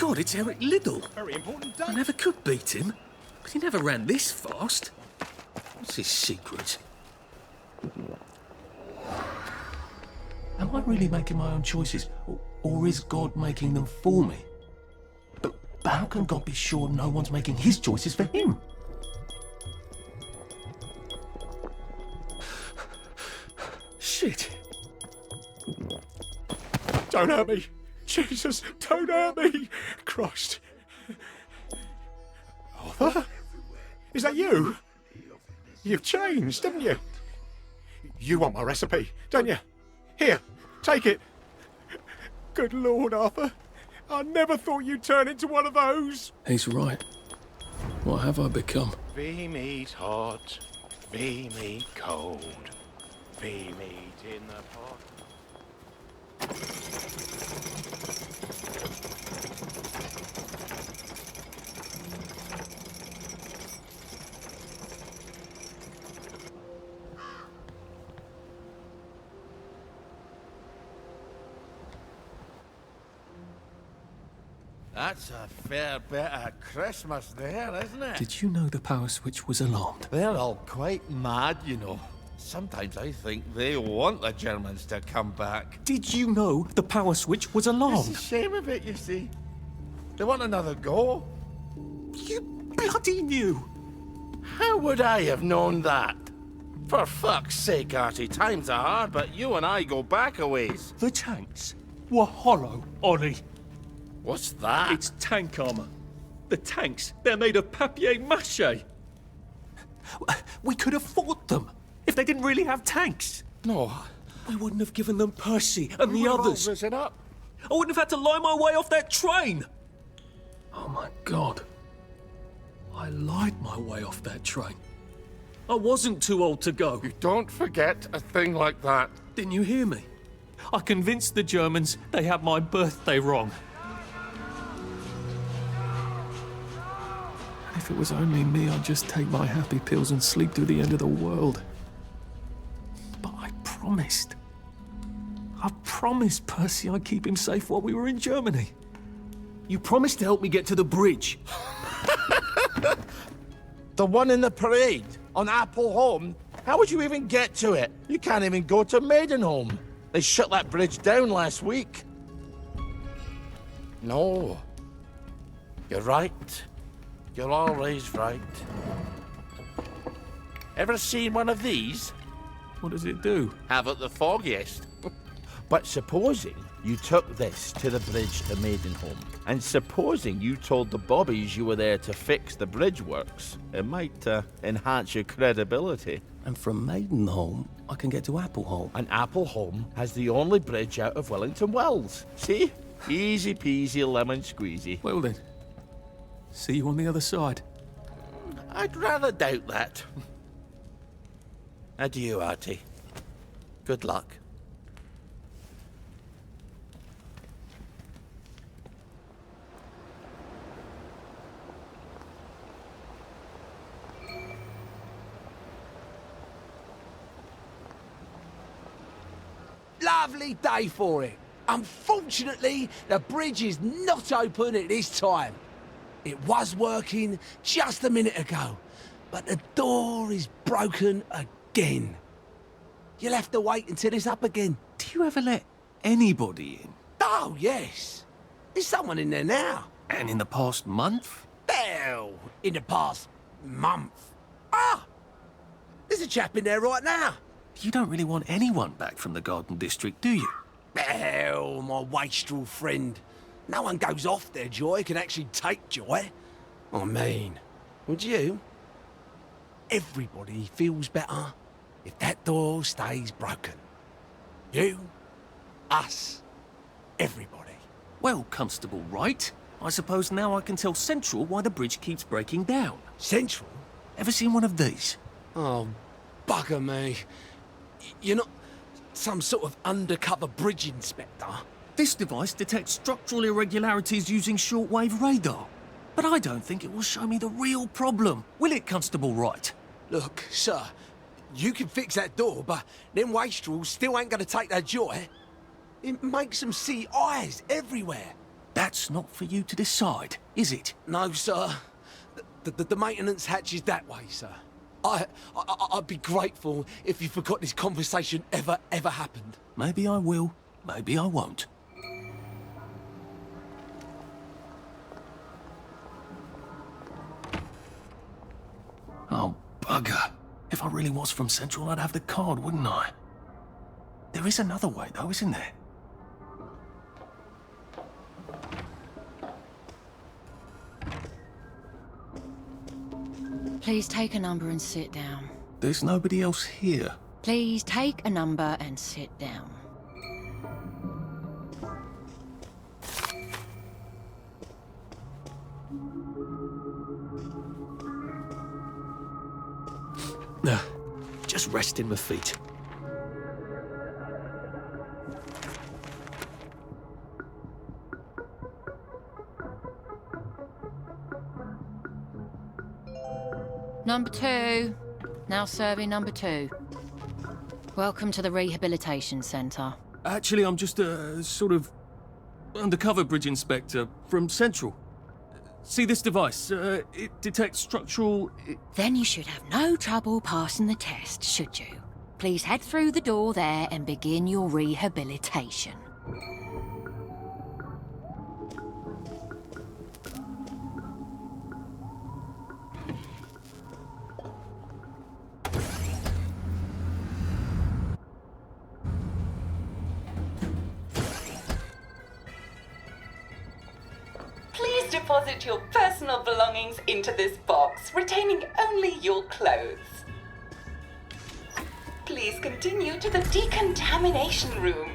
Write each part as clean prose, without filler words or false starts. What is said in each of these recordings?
God, it's Eric Liddell. Very important I day. never could beat him, but he never ran this fast. What's his secret? Am I really making my own choices, or is God making them for me? But how can God be sure no one's making his choices for him? Shit. Don't hurt me. Jesus, don't hurt me. Christ. Arthur? Is that you? You've changed, haven't you? You want my recipe, don't you? Here, take it. Good Lord, Arthur. I never thought you'd turn into one of those. He's right. What have I become? Ve meat hot, ve meat cold, ve meat in the pot. That's a fair bit of Christmas there, isn't it? Did you know the power switch was alarmed? They're all quite mad, you know. Sometimes I think they want the Germans to come back. Did you know the power switch was It's alarmed? a shame of it, you see. They want another go. You bloody knew! How would I have known that? For fuck's sake, Artie, times are hard, but you and I go back a ways. The tanks were hollow, Ollie. What's that? It's tank armor. The tanks, they're made of papier-mâché. We could have fought them if they didn't really have tanks. No. We wouldn't have given them Percy and the others. Risen up. I wouldn't have had to lie my way off that train. Oh my God. I lied my way off that train. I wasn't too old to go. You don't forget a thing like that. Didn't you hear me? I convinced the Germans they had my birthday wrong. If it was only me, I'd just take my happy pills and sleep through the end of the world. But I promised. I promised Percy I'd keep him safe while we were in Germany. You promised to help me get to the bridge. The one in the parade on Appleholme? How would you even get to it? You can't even go to Maidenholm. They shut that bridge down last week. No. You're right. You're always right. Ever seen one of these? What does it do? Haven't the foggiest. But supposing you took this to the bridge to Maidenholm, and supposing you told the bobbies you were there to fix the bridge works, it might enhance your credibility. And from Maidenholm, I can get to Appleholme. And Appleholme has the only bridge out of Wellington Wells. See? Easy peasy lemon squeezy. Well then, see you on the other side. I'd rather doubt that. Adieu, Artie. Good luck. Lovely day for it. Unfortunately, the bridge is not open at this time. It was working just a minute ago, but the door is broken again. You'll have to wait until it's up again. Do you ever let anybody in? Oh, yes. There's someone in there now. And in the past month? Hell, in the past month. Ah! There's a chap in there right now. You don't really want anyone back from the Garden District, do you? Hell, my wastrel friend. No one goes off their joy, can actually take joy. I mean, would you? Everybody feels better if that door stays broken. You, us, everybody. Well, Constable Wright, I suppose now I can tell Central why the bridge keeps breaking down. Central? Ever seen one of these? Oh, bugger me. You're not some sort of undercover bridge inspector? This device detects structural irregularities using shortwave radar. But I don't think it will show me the real problem. Will it, Constable Wright? Look, sir, you can fix that door, but them wastrels still ain't gonna take their joy. It makes them see eyes everywhere. That's not for you to decide, is it? No, sir. The maintenance hatch is that way, sir. I'd be grateful if you forgot this conversation ever happened. Maybe I will, maybe I won't. Oh, bugger. If I really was from Central, I'd have the card, wouldn't I? There is another way, though, isn't there? Please take a number and sit down. There's nobody else here. Please take a number and sit down. Just resting my feet. Number 2. Now serving number 2. Welcome to the Rehabilitation Centre. Actually, I'm just a sort of undercover bridge inspector from Central. See this device? It detects structural... Then you should have no trouble passing the test, should you? Please head through the door there and begin your rehabilitation. Please deposit your personal belongings into this box, retaining only your clothes. Please continue to the decontamination room.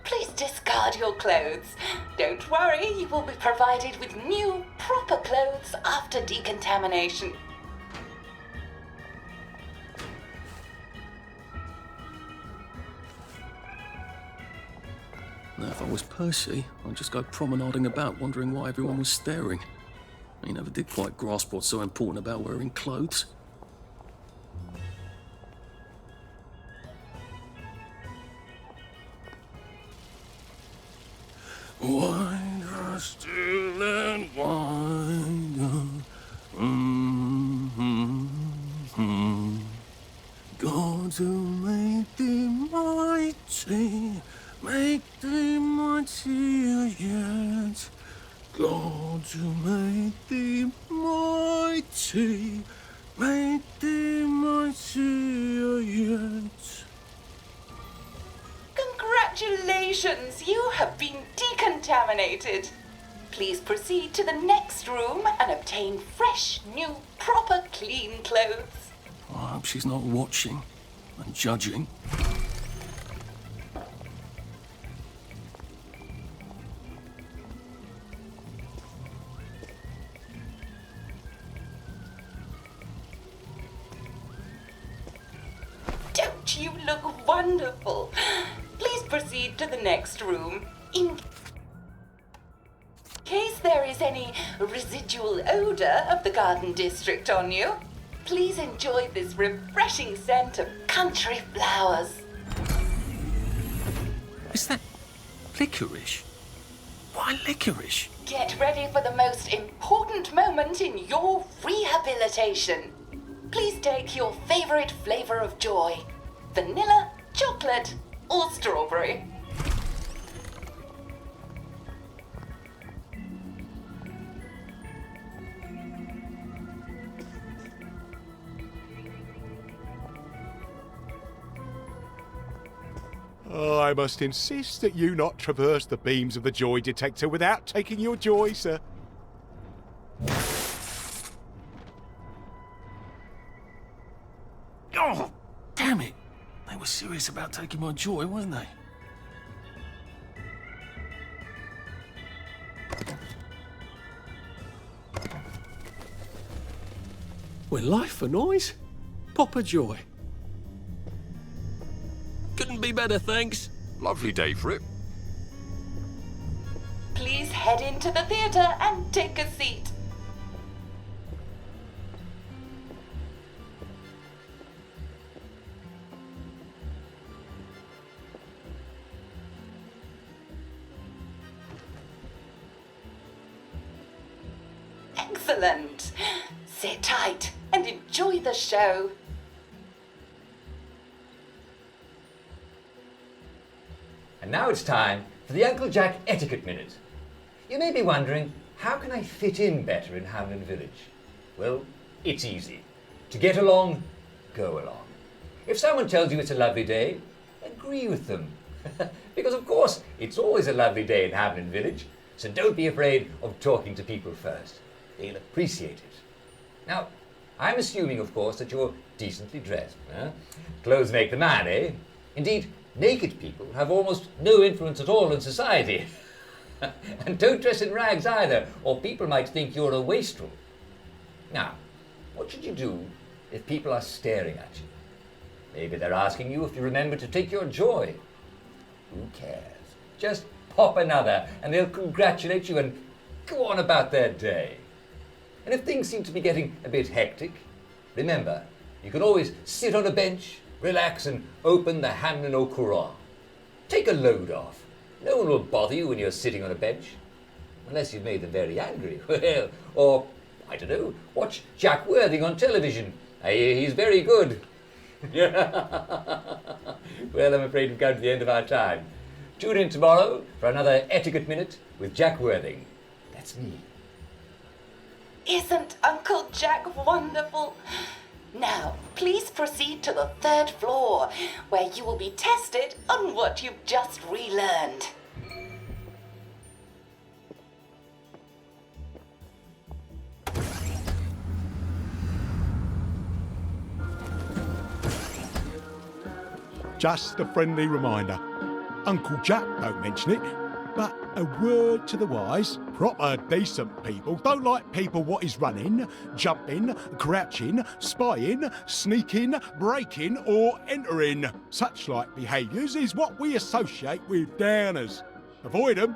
Please discard your clothes. Don't worry, you will be provided with new, proper clothes after decontamination. Now, if I was Percy, I'd just go promenading about, wondering why everyone was staring. He never did quite grasp what's so important about wearing clothes. Wider still and wider. God to make thee mighty, make thee mightier yet. God to make thee mighty, make thee mightier yet. Congratulations, you have been decontaminated. Please proceed to the next room and obtain fresh, new, proper, clean clothes. I hope she's not watching and judging. Don't you look wonderful? Please proceed to the next room. In case there is any residual odor of the Garden District on you, please enjoy this refreshing scent of country flowers. Is that licorice? Why licorice? Get ready for the most important moment in your rehabilitation. Please take your favorite flavor of joy: vanilla, chocolate, or strawberry. Oh, I must insist that you not traverse the beams of the joy detector without taking your joy, sir. Oh, damn it! They were serious about taking my joy, weren't they? When life for noise, pop a joy. Couldn't be better, thanks. Lovely day for it. Please head into the theater and take a seat. Excellent. Sit tight and enjoy the show. And now it's time for the Uncle Jack Etiquette Minute. You may be wondering, how can I fit in better in Hamlin Village? Well, it's easy. To get along, go along. If someone tells you it's a lovely day, agree with them. Because of course, it's always a lovely day in Hamlin Village, so don't be afraid of talking to people first. They'll appreciate it. Now, I'm assuming, of course, that you're decently dressed. Clothes make the man, eh? Indeed, naked people have almost no influence at all in society. And don't dress in rags either, or people might think you're a wastrel. Now, what should you do if people are staring at you? Maybe they're asking you if you remember to take your joy. Who cares? Just pop another and they'll congratulate you and go on about their day. And if things seem to be getting a bit hectic, remember, you can always sit on a bench, relax and open the Hamlin au Courant. Take a load off. No one will bother you when you're sitting on a bench. Unless you've made them very angry. Well, or, I don't know, watch Jack Worthing on television. I hear he's very good. Well, I'm afraid we've come to the end of our time. Tune in tomorrow for another Etiquette Minute with Jack Worthing. That's me. Isn't Uncle Jack wonderful? Now, please proceed to the 3rd floor, where you will be tested on what you've just relearned. Just a friendly reminder. Uncle Jack don't mention it, but a word to the wise, proper decent people don't like people what is running, jumping, crouching, spying, sneaking, breaking or entering. Such like behaviours is what we associate with downers. Avoid them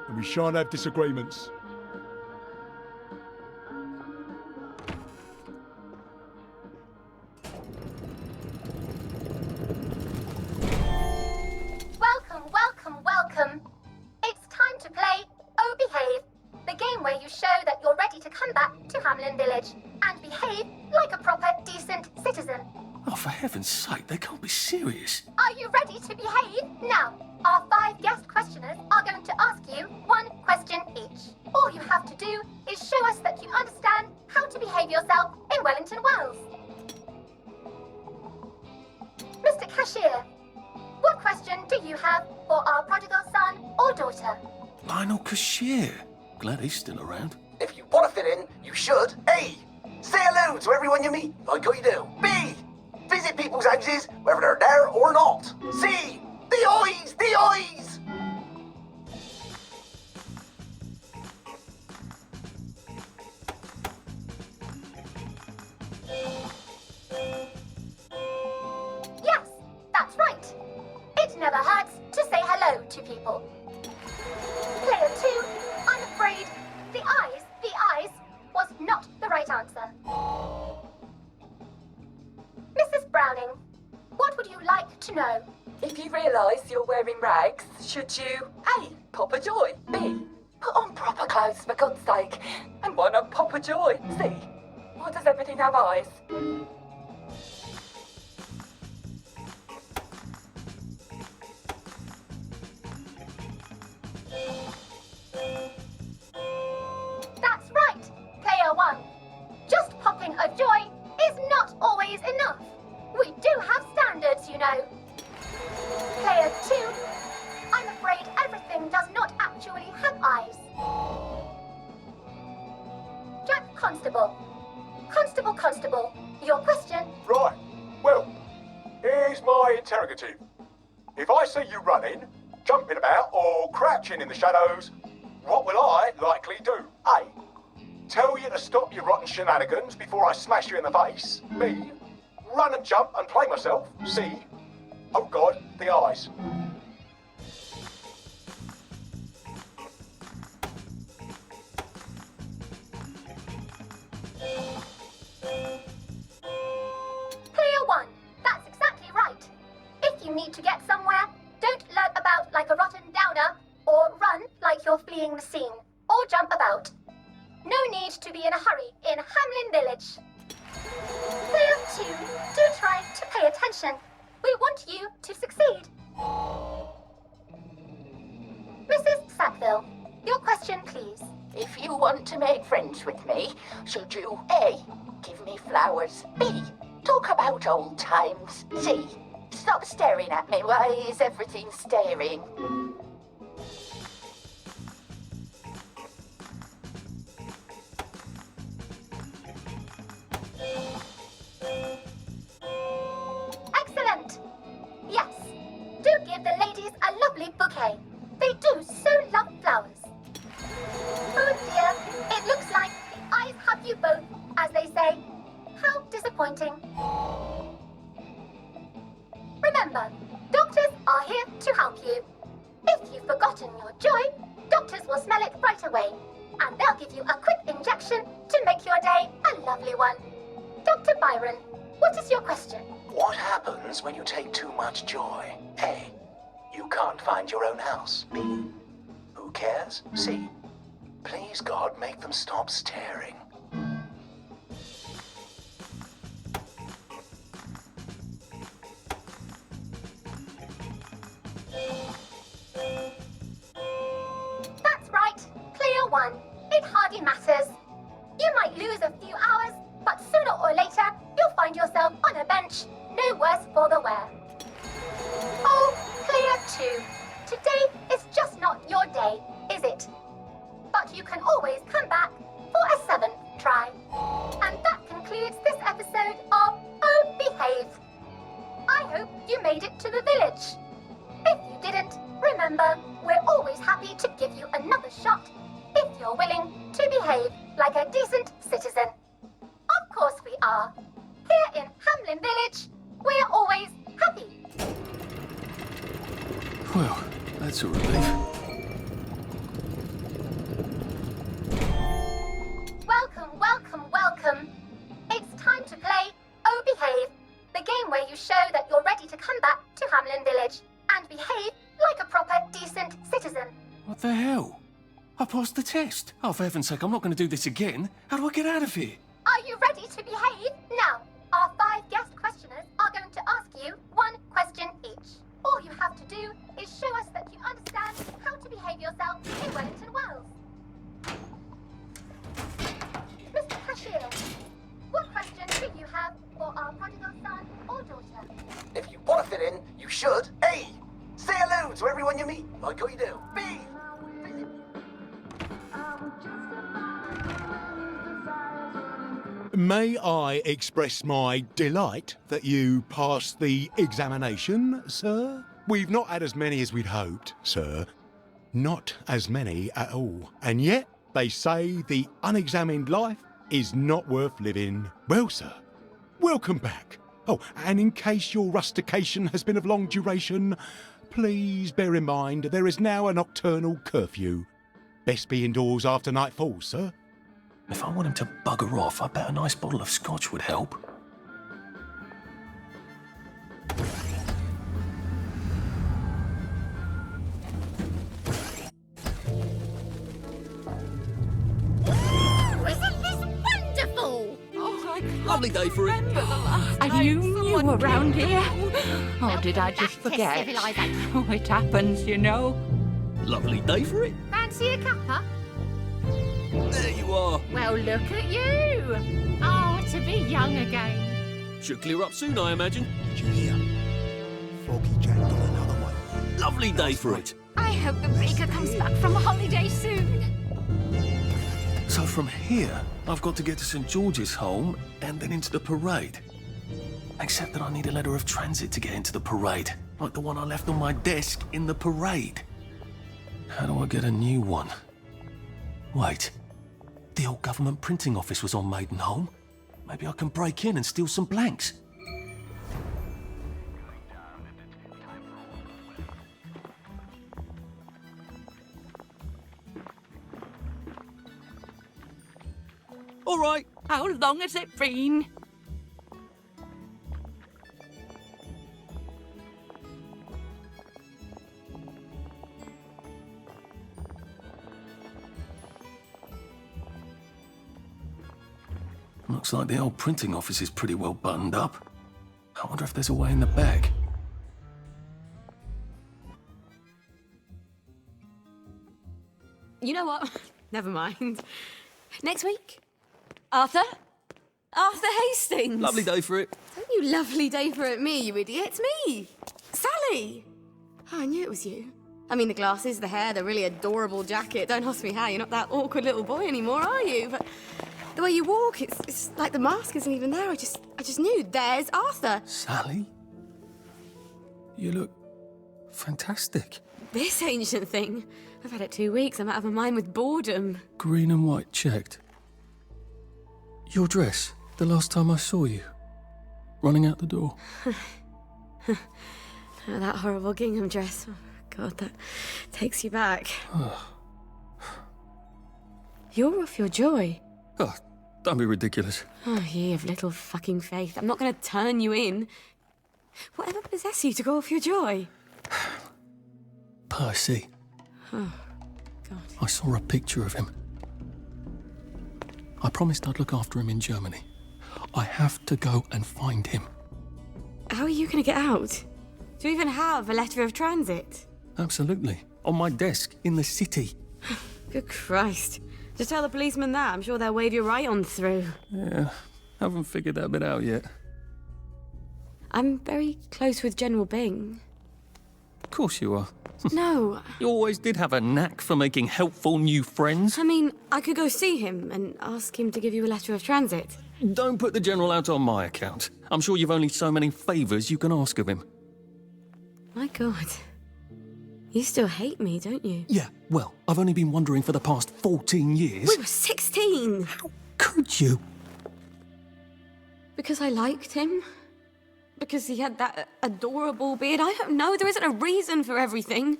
and we shan't have disagreements. Welcome. It's time to play Oh Behave, the game where you show that you're ready to come back to Hamlin Village and behave like a proper, decent citizen. Oh, for heaven's sake, they can't be serious. Are you ready to behave? Now, our 5 guest questioners are going to ask you 1 question each. All you have to do is show us that you understand how to behave yourself in Wellington Wells. Mr. Cashier, what question do you have for our prodigal son or daughter? Lionel Cashier. Glad he's still around. If you want to fit in, you should. A. Say hello to everyone you meet, like you do. B. Visit people's houses, whether they're there or not. C. The eyes! The eyes! Yes, that's right. It never hurts to say hello to people. Player 2, I'm afraid the eyes was not the right answer. Mrs. Browning, what would you like to know? If you realise you're wearing rags, should you A. Pop a joy, B. Put on proper clothes for God's sake, and why not pop a joy, C. Why does everything have eyes? That's right, Player 1. Just popping a joy is not always enough. We do have standards, you know. Player 2, I'm afraid everything does not actually have eyes. Jack Constable. Constable, your question? Right, well, here's my interrogative. If I see you running, jumping about, or crouching in the shadows, what will I likely do? A. Tell you to stop your rotten shenanigans before I smash you in the face. B. Run and jump and play myself. C. Oh God, the eyes. Player 1, that's exactly right. If you need to get somewhere, don't lurk about like a rotten downer, or run like you're fleeing the scene, or jump about. Know no need to be in a hurry in Hamlin Village. Player 2, do try to pay attention. We want you to succeed. Mrs. Sackville, your question, please. If you want to make friends with me, should you A. give me flowers, B. talk about old times, C. stop staring at me, why is everything staring? Excellent! Yes, do give the ladies a lovely bouquet. They do so love flowers. Oh dear, it looks like the eyes have you both, as they say. How disappointing. Remember, doctors are here to help you. If you've forgotten your joy, doctors will smell it right away, and they'll give you a quick injection to make your day a lovely one. Dr. Byron, what is your question? What happens when you take too much joy? A. You can't find your own house. B. Who cares? C. Please, God, make them stop staring. That's right, player 1. It hardly matters. You might lose a few hours, but sooner or later, you'll find yourself on a bench, no worse for the wear. Oh, player 2. Today is just not your day, is it? But you can always come back for a 7th try. And that concludes this episode of Oh Behave. I hope you made it to the village. If you didn't, remember, we're always happy to give you another shot if you're willing to behave like a decent citizen. Of course we are. Here in Hamlin Village, we're always happy. Well, that's a relief. Welcome, welcome, welcome. It's time to play Oh Behave, the game where you show that you're ready to come back to Hamlin Village and behave like a proper, decent citizen. What the hell? I passed the test. Oh, for heaven's sake, I'm not going to do this again. How do I get out of here? Are you ready to behave? Now, our 5 guest questioners are going to ask you 1 question each. All you have to do is show us that you understand how to behave yourself in Wellington Wells. Mr. Cashier, what question do you have for our prodigal son or daughter? If you want to fit in, you should. A. Say hello to everyone you meet, like how you do. B. May I express my delight that you passed the examination, sir? We've not had as many as we'd hoped, sir. Not as many at all. And yet, they say the unexamined life is not worth living. Well, sir, welcome back. Oh, and in case your rustication has been of long duration, please bear in mind there is now a nocturnal curfew. Best be indoors after nightfall, sir. If I want him to bugger off, I bet a nice bottle of scotch would help. Isn't this wonderful? Oh, I can't Lovely day for it. remember the last Are time you new someone around came here? along. Oh, did I just Back to forget? civilization. Oh, it happens, you know. Lovely day for it. Fancy a cuppa? There you are. Well, look at you. Oh, to be young again. Should clear up soon, I imagine. Did you hear? Foggy Jack got another one. Lovely day for it. I hope the baker comes back from holiday soon. So from here, I've got to get to St. George's Home and then into the parade. Except that I need a letter of transit to get into the parade, like the one I left on my desk in the parade. How do I get a new one? Wait, the old government printing office was on Maidenholm. Maybe I can break in and steal some blanks. All right. How long has it been? Looks like the old printing office is pretty well buttoned up. I wonder if there's a way in the back. You know what? Never mind. Next week? Arthur? Arthur Hastings! Lovely day for it. Don't you lovely day for it, me, you idiot. It's me! Sally! Oh, I knew it was you. I mean, the glasses, the hair, the really adorable jacket. Don't ask me how. You're not that awkward little boy anymore, are you? But the way you walk, it's like the mask isn't even there. I just knew. There's Arthur. Sally? You look fantastic. This ancient thing. I've had it 2 weeks. I'm out of my mind with boredom. Green and white checked. Your dress, the last time I saw you. Running out the door. Oh, that horrible gingham dress. Oh, God, that takes you back. You're off your joy. Oh, don't be ridiculous. Oh, ye of little fucking faith. I'm not going to turn you in. Whatever possessed you to go off your joy? Percy. Oh, God. I saw a picture of him. I promised I'd look after him in Germany. I have to go and find him. How are you going to get out? Do you even have a letter of transit? Absolutely. On my desk, in the city. Good Christ. Just tell the policeman that. I'm sure they'll wave you right on through. Yeah, haven't figured that bit out yet. I'm very close with General Bing. Of course you are. No. You always did have a knack for making helpful new friends. I mean, I could go see him and ask him to give you a letter of transit. Don't put the General out on my account. I'm sure you've only so many favours you can ask of him. My God. You still hate me, don't you? Yeah, well, I've only been wondering for the past 14 years. We were 16! How could you? Because I liked him? Because he had that adorable beard? I don't know, there isn't a reason for everything.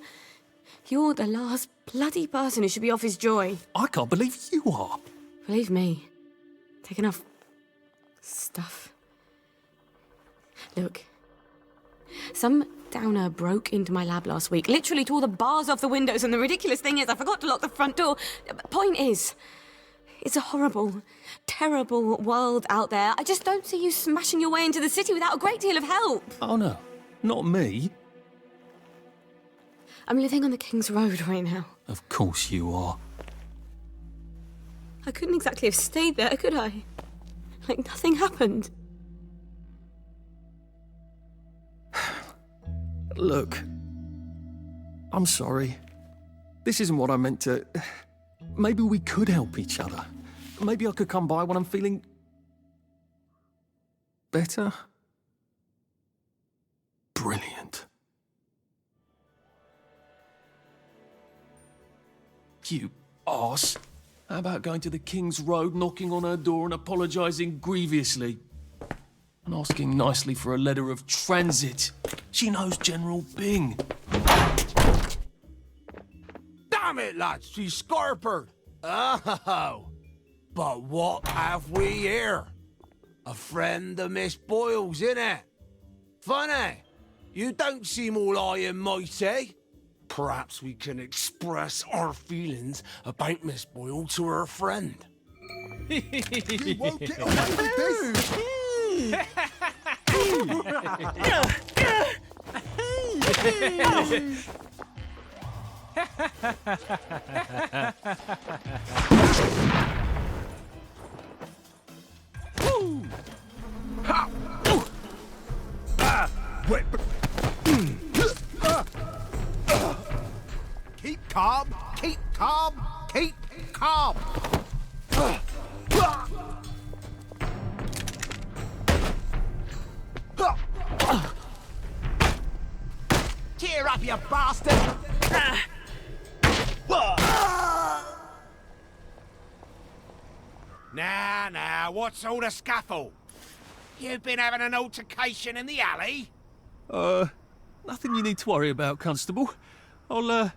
You're the last bloody person who should be off his joy. I can't believe you are. Believe me. Take enough stuff. Look. Some downer broke into my lab last week, literally tore the bars off the windows, and the ridiculous thing is I forgot to lock the front door. Point is, it's a horrible, terrible world out there. I just don't see you smashing your way into the city without a great deal of help. Oh no, not me. I'm living on the King's Road right now. Of course you are. I couldn't exactly have stayed there, could I? Like nothing happened. Look, I'm sorry. This isn't what I meant to... Maybe we could help each other. Maybe I could come by when I'm feeling... better? Brilliant. You arse. How about going to the King's Road, knocking on her door and apologising grievously? And asking nicely for a letter of transit. She knows General Bing. Damn it, lads, she's scarpered. Oh, but what have we here? A friend of Miss Boyle's, innit? Funny, you don't seem all high and mighty. Perhaps we can express our feelings about Miss Boyle to her friend. You won't get away with this! Keep calm, keep calm, keep calm. Cheer up, you bastard! Now, what's all the scuffle? You've been having an altercation in the alley? Nothing you need to worry about, Constable. I'll,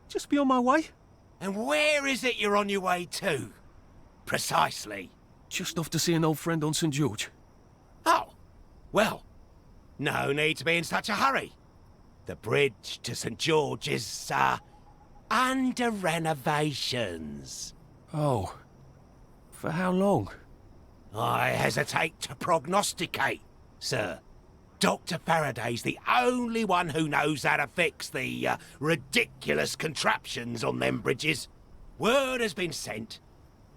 just be on my way. And where is it you're on your way to? Precisely. Just off to see an old friend on St. George. Oh, well, no need to be in such a hurry. The bridge to St. George is, under renovations. Oh. For how long? I hesitate to prognosticate, sir. Dr. Faraday's the only one who knows how to fix the ridiculous contraptions on them bridges. Word has been sent,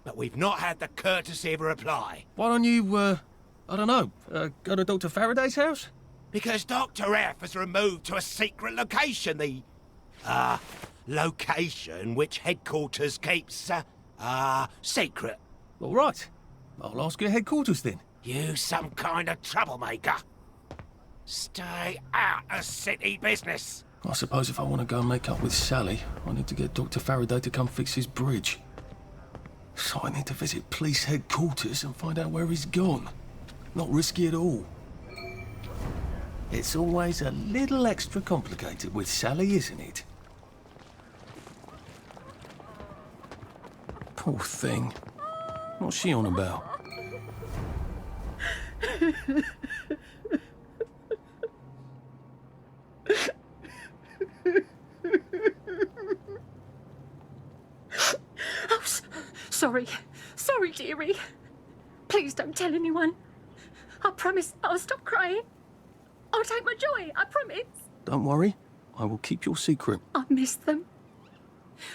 but we've not had the courtesy of a reply. Why don't you, I don't know, go to Dr. Faraday's house? Because Dr. F has removed to a secret location, the, location which headquarters keeps, secret. All right. I'll ask your headquarters then. You some kind of troublemaker. Stay out of city business. I suppose if I want to go and make up with Sally, I need to get Dr. Faraday to come fix his bridge. So I need to visit police headquarters and find out where he's gone. Not risky at all. It's always a little extra complicated with Sally, isn't it? Poor thing. What's she on about? Oh, sorry, dearie. Please don't tell anyone. I promise I'll stop crying. I'll take my joy, I promise. Don't worry. I will keep your secret. I miss them.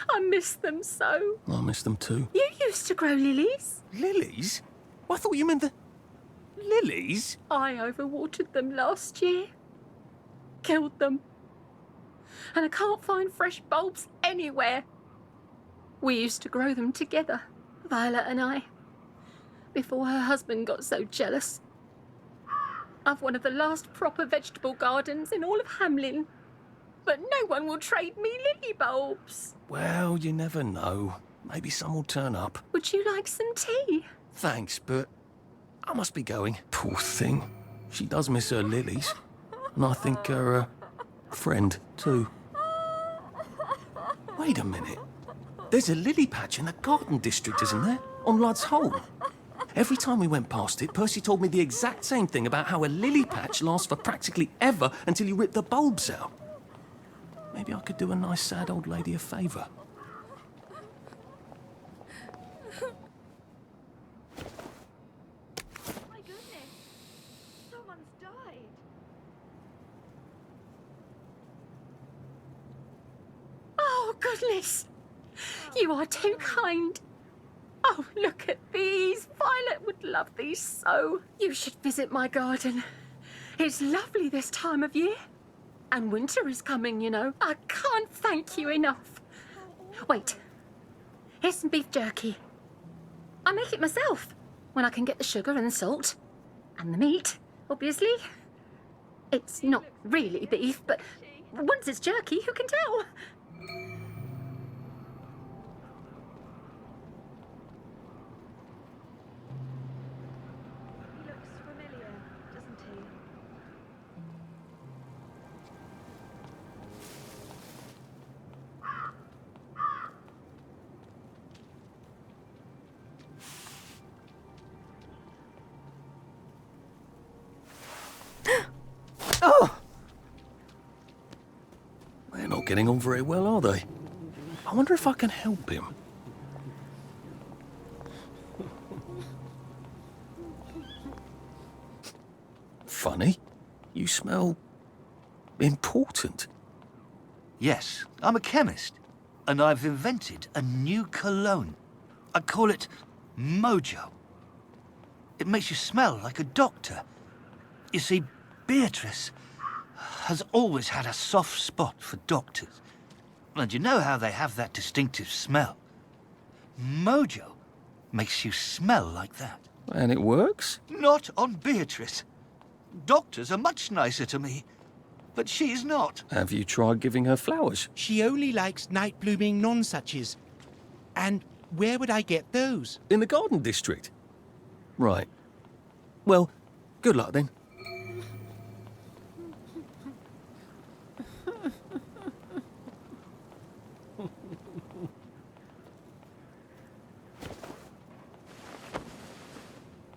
I miss them so. I miss them too. You used to grow lilies. Lilies? I thought you meant the... Lilies? I overwatered them last year. Killed them. And I can't find fresh bulbs anywhere. We used to grow them together, Violet and I, before her husband got so jealous. I've one of the last proper vegetable gardens in all of Hamlin, but no one will trade me lily bulbs. Well, you never know. Maybe some will turn up. Would you like some tea? Thanks, but I must be going. Poor thing. She does miss her lilies. And I think her friend, too. Wait a minute. There's a lily patch in the garden district, isn't there? On Ludd's Hole. Every time we went past it, Percy told me the exact same thing about how a lily patch lasts for practically ever until you rip the bulbs out. Maybe I could do a nice sad old lady a favour. My goodness, someone's died. Oh, goodness. You are too kind. Oh, look at these. Violet would love these so. You should visit my garden. It's lovely this time of year. And winter is coming, you know. I can't thank you enough. Wait. Here's some beef jerky. I make it myself when I can get the sugar and the salt. And the meat, obviously. It's not really beef, but once it's jerky, who can tell? Oh! They're not getting on very well, are they? I wonder if I can help him. Funny. You smell... important. Yes, I'm a chemist, and I've invented a new cologne. I call it Mojo. It makes you smell like a doctor. You see, Beatrice has always had a soft spot for doctors. And you know how they have that distinctive smell. Mojo makes you smell like that. And it works? Not on Beatrice. Doctors are much nicer to me, but she's not. Have you tried giving her flowers? She only likes night-blooming nonsuches. And where would I get those? In the garden district. Right. Well, good luck then.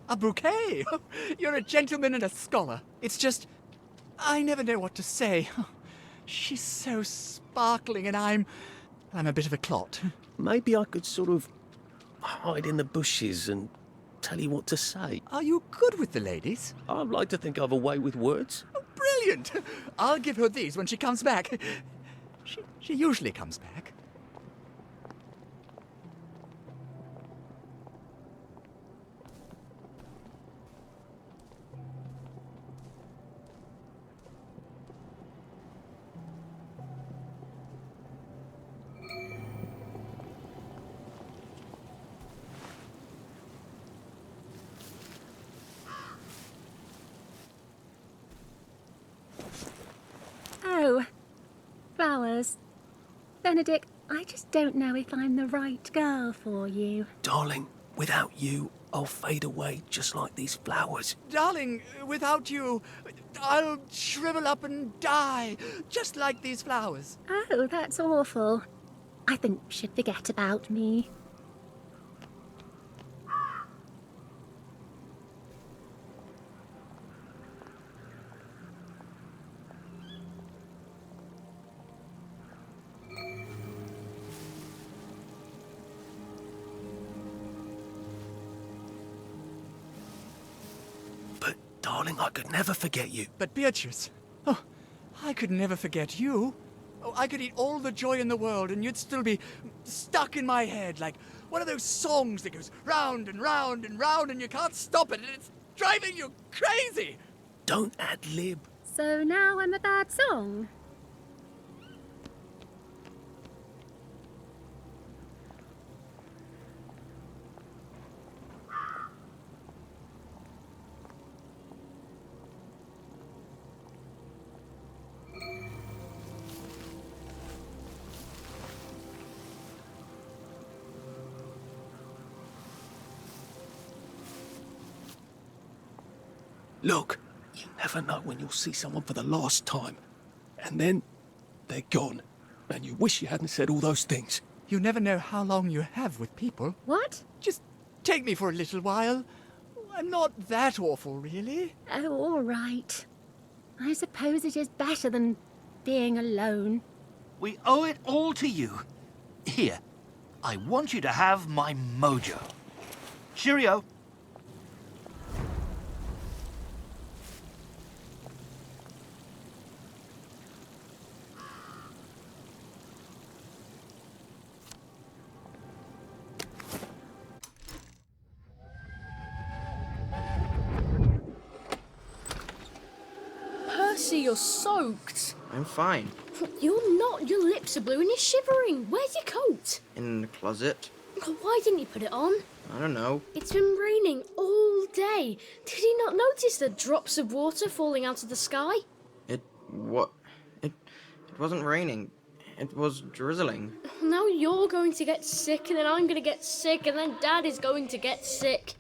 A bouquet? You're a gentleman and a scholar. It's just... I never know what to say. She's so sparkling and I'm a bit of a clot. Maybe I could sort of hide in the bushes and tell you what to say. Are you good with the ladies? I'd like to think I've a way with words. Brilliant! I'll give her these when she comes back. She usually comes back. Oh, flowers. Benedict, I just don't know if I'm the right girl for you. Darling, without you, I'll fade away just like these flowers. Darling, without you, I'll shrivel up and die, just like these flowers. Oh, that's awful. I think you should forget about me. Darling, I could never forget you. But Beatrice, oh, I could never forget you. Oh, I could eat all the joy in the world and you'd still be stuck in my head like one of those songs that goes round and round and round and you can't stop it and it's driving you crazy. Don't ad-lib. So now I'm a bad song? Look, you never know when you'll see someone for the last time. And then they're gone. And you wish you hadn't said all those things. You never know how long you have with people. What? Just take me for a little while. I'm not that awful, really. Oh, all right. I suppose it is better than being alone. We owe it all to you. Here, I want you to have my mojo. Cheerio. Percy, you're soaked. I'm fine. You're not. Your lips are blue and you're shivering. Where's your coat? In the closet. Why didn't you put it on? I don't know. It's been raining all day. Did you not notice the drops of water falling out of the sky? It wasn't raining. It was drizzling. Now you're going to get sick, and then I'm going to get sick, and then Dad is going to get sick.